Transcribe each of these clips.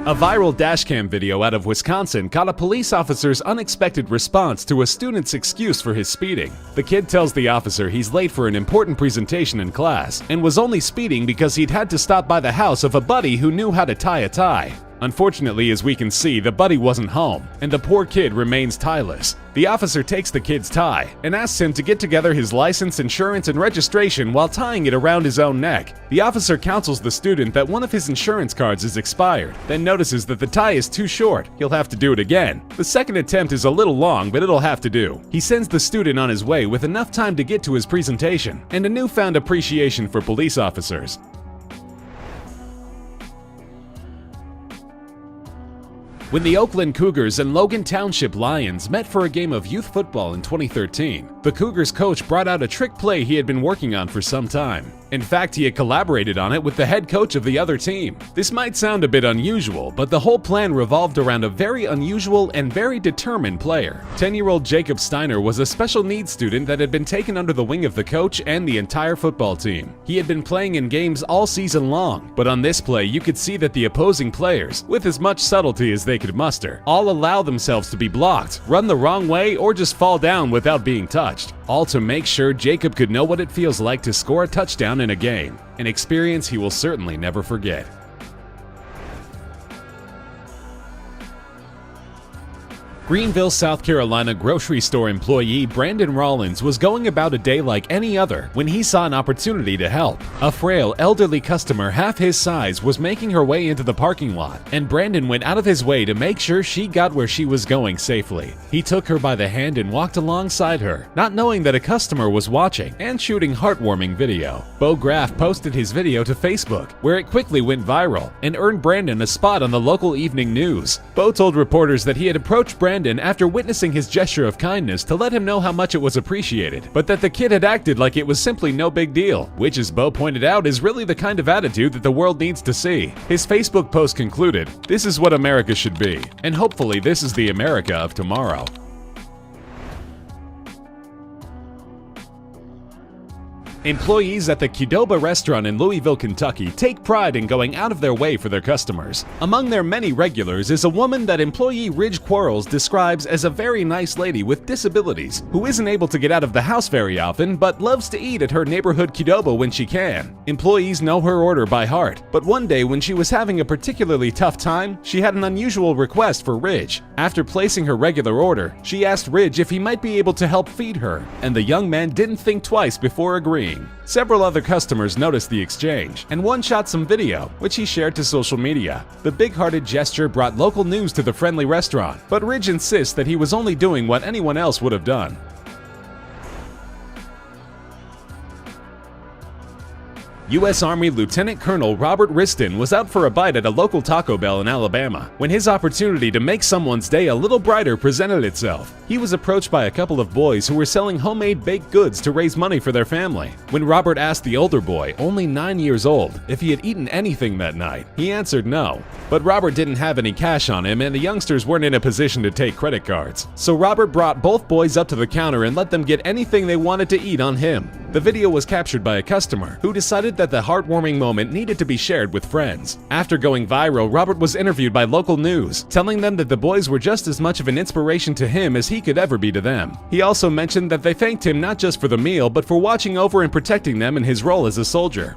A viral dashcam video out of Wisconsin caught a police officer's unexpected response to a student's excuse for his speeding. The kid tells the officer he's late for an important presentation in class and was only speeding because he'd had to stop by the house of a buddy who knew how to tie a tie. Unfortunately, as we can see, the buddy wasn't home, and the poor kid remains tieless. The officer takes the kid's tie and asks him to get together his license, insurance, and registration while tying it around his own neck. The officer counsels the student that one of his insurance cards is expired, then notices that the tie is too short. He'll have to do it again. The second attempt is a little long, but it'll have to do. He sends the student on his way with enough time to get to his presentation and a newfound appreciation for police officers. When the Oakland Cougars and Logan Township Lions met for a game of youth football in 2013, the Cougars coach brought out a trick play he had been working on for some time. In fact, he had collaborated on it with the head coach of the other team. This might sound a bit unusual, but the whole plan revolved around a very unusual and very determined player. 10-year-old Jacob Steiner was a special needs student that had been taken under the wing of the coach and the entire football team. He had been playing in games all season long, but on this play you could see that the opposing players, with as much subtlety as they could muster, all allow themselves to be blocked, run the wrong way, or just fall down without being touched, all to make sure Jacob could know what it feels like to score a touchdown in a game, an experience he will certainly never forget. Greenville, South Carolina grocery store employee Brandon Rollins was going about a day like any other when he saw an opportunity to help. A frail, elderly customer half his size was making her way into the parking lot, and Brandon went out of his way to make sure she got where she was going safely. He took her by the hand and walked alongside her, not knowing that a customer was watching and shooting heartwarming video. Bo Graff posted his video to Facebook, where it quickly went viral and earned Brandon a spot on the local evening news. Bo told reporters that he had approached Brandon after witnessing his gesture of kindness to let him know how much it was appreciated, but that the kid had acted like it was simply no big deal, which, as Bo pointed out, is really the kind of attitude that the world needs to see. His Facebook post concluded, "This is what America should be, and hopefully this is the America of tomorrow." Employees at the Qdoba restaurant in Louisville, Kentucky take pride in going out of their way for their customers. Among their many regulars is a woman that employee Ridge Quarles describes as a very nice lady with disabilities who isn't able to get out of the house very often but loves to eat at her neighborhood Qdoba when she can. Employees know her order by heart, but one day when she was having a particularly tough time, she had an unusual request for Ridge. After placing her regular order, she asked Ridge if he might be able to help feed her, and the young man didn't think twice before agreeing. Several other customers noticed the exchange, and one shot some video, which he shared to social media. The big-hearted gesture brought local news to the friendly restaurant, but Ridge insists that he was only doing what anyone else would have done. U.S. Army Lieutenant Colonel Robert Riston was out for a bite at a local Taco Bell in Alabama when his opportunity to make someone's day a little brighter presented itself. He was approached by a couple of boys who were selling homemade baked goods to raise money for their family. When Robert asked the older boy, only 9 years old, if he had eaten anything that night, he answered no. But Robert didn't have any cash on him, and the youngsters weren't in a position to take credit cards. So Robert brought both boys up to the counter and let them get anything they wanted to eat on him. The video was captured by a customer who decided that the heartwarming moment needed to be shared with friends. After going viral, Robert was interviewed by local news, telling them that the boys were just as much of an inspiration to him as he could ever be to them. He also mentioned that they thanked him not just for the meal, but for watching over and protecting them in his role as a soldier.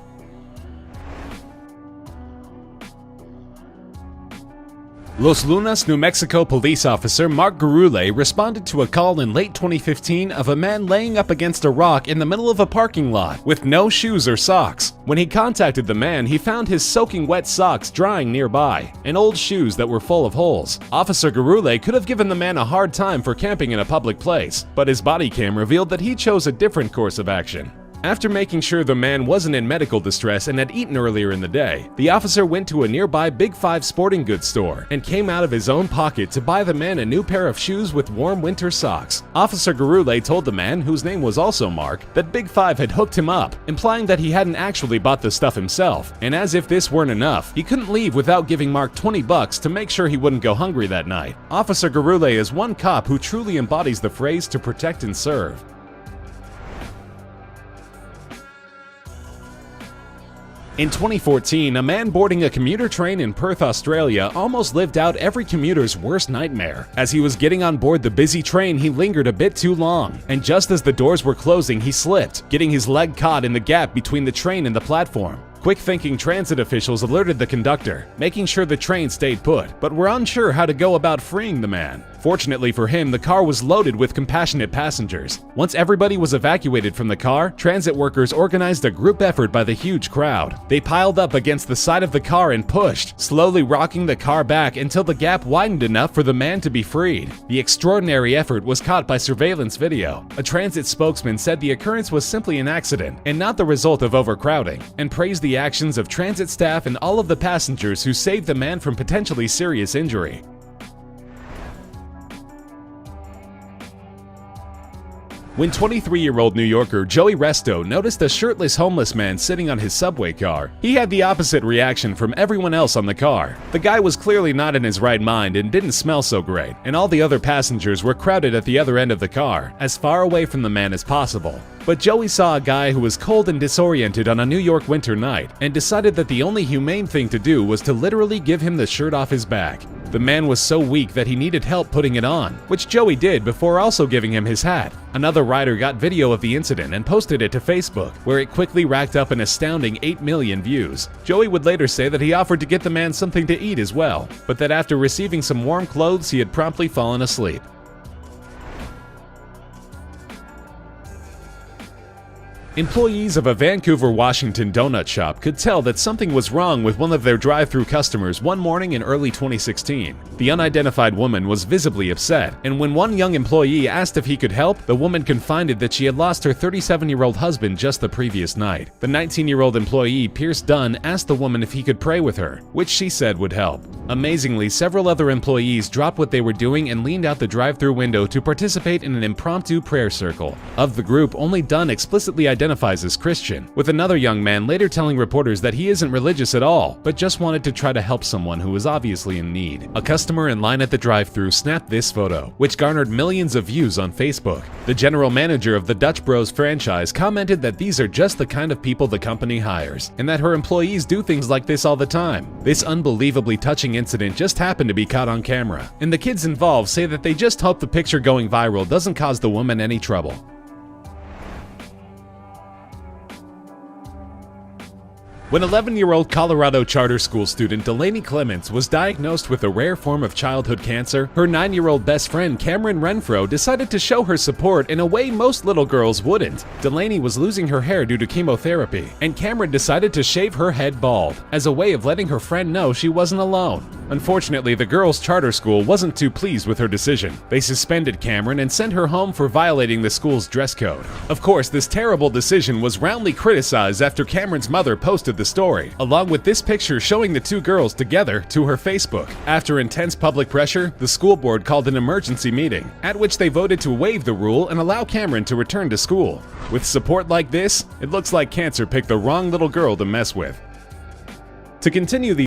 Los Lunas, New Mexico police officer Mark Gurule responded to a call in late 2015 of a man laying up against a rock in the middle of a parking lot with no shoes or socks. When he contacted the man, he found his soaking wet socks drying nearby and old shoes that were full of holes. Officer Gurule could have given the man a hard time for camping in a public place, but his body cam revealed that he chose a different course of action. After making sure the man wasn't in medical distress and had eaten earlier in the day, the officer went to a nearby Big 5 sporting goods store and came out of his own pocket to buy the man a new pair of shoes with warm winter socks. Officer Gurule told the man, whose name was also Mark, that Big 5 had hooked him up, implying that he hadn't actually bought the stuff himself, and as if this weren't enough, he couldn't leave without giving Mark $20 to make sure he wouldn't go hungry that night. Officer Gurule is one cop who truly embodies the phrase "to protect and serve." In 2014, a man boarding a commuter train in Perth, Australia almost lived out every commuter's worst nightmare. As he was getting on board the busy train, he lingered a bit too long, and just as the doors were closing, he slipped, getting his leg caught in the gap between the train and the platform. Quick-thinking transit officials alerted the conductor, making sure the train stayed put, but were unsure how to go about freeing the man. Fortunately for him, the car was loaded with compassionate passengers. Once everybody was evacuated from the car, transit workers organized a group effort by the huge crowd. They piled up against the side of the car and pushed, slowly rocking the car back until the gap widened enough for the man to be freed. The extraordinary effort was caught by surveillance video. A transit spokesman said the occurrence was simply an accident and not the result of overcrowding, and praised the actions of transit staff and all of the passengers who saved the man from potentially serious injury. When 23-year-old New Yorker Joey Resto noticed a shirtless homeless man sitting on his subway car, he had the opposite reaction from everyone else on the car. The guy was clearly not in his right mind and didn't smell so great, and all the other passengers were crowded at the other end of the car, as far away from the man as possible. But Joey saw a guy who was cold and disoriented on a New York winter night, and decided that the only humane thing to do was to literally give him the shirt off his back. The man was so weak that he needed help putting it on, which Joey did before also giving him his hat. Another rider got video of the incident and posted it to Facebook, where it quickly racked up an astounding 8 million views. Joey would later say that he offered to get the man something to eat as well, but that after receiving some warm clothes, he had promptly fallen asleep. Employees of a Vancouver, Washington donut shop could tell that something was wrong with one of their drive-thru customers one morning in early 2016. The unidentified woman was visibly upset, and when one young employee asked if he could help, the woman confided that she had lost her 37-year-old husband just the previous night. The 19-year-old employee, Pierce Dunn, asked the woman if he could pray with her, which she said would help. Amazingly, several other employees dropped what they were doing and leaned out the drive-thru window to participate in an impromptu prayer circle. Of the group, only Dunn explicitly identifies as Christian, with another young man later telling reporters that he isn't religious at all, but just wanted to try to help someone who was obviously in need. A customer in line at the drive-thru snapped this photo, which garnered millions of views on Facebook. The general manager of the Dutch Bros franchise commented that these are just the kind of people the company hires, and that her employees do things like this all the time. This unbelievably touching incident just happened to be caught on camera, and the kids involved say that they just hope the picture going viral doesn't cause the woman any trouble. When 11-year-old Colorado charter school student Delaney Clements was diagnosed with a rare form of childhood cancer, her 9-year-old best friend Cameron Renfro decided to show her support in a way most little girls wouldn't. Delaney was losing her hair due to chemotherapy, and Cameron decided to shave her head bald, as a way of letting her friend know she wasn't alone. Unfortunately, the girls' charter school wasn't too pleased with her decision. They suspended Cameron and sent her home for violating the school's dress code. Of course, this terrible decision was roundly criticized after Cameron's mother posted the story, along with this picture showing the two girls together, to her Facebook. After intense public pressure, the school board called an emergency meeting, at which they voted to waive the rule and allow Cameron to return to school. With support like this, it looks like cancer picked the wrong little girl to mess with. To continue the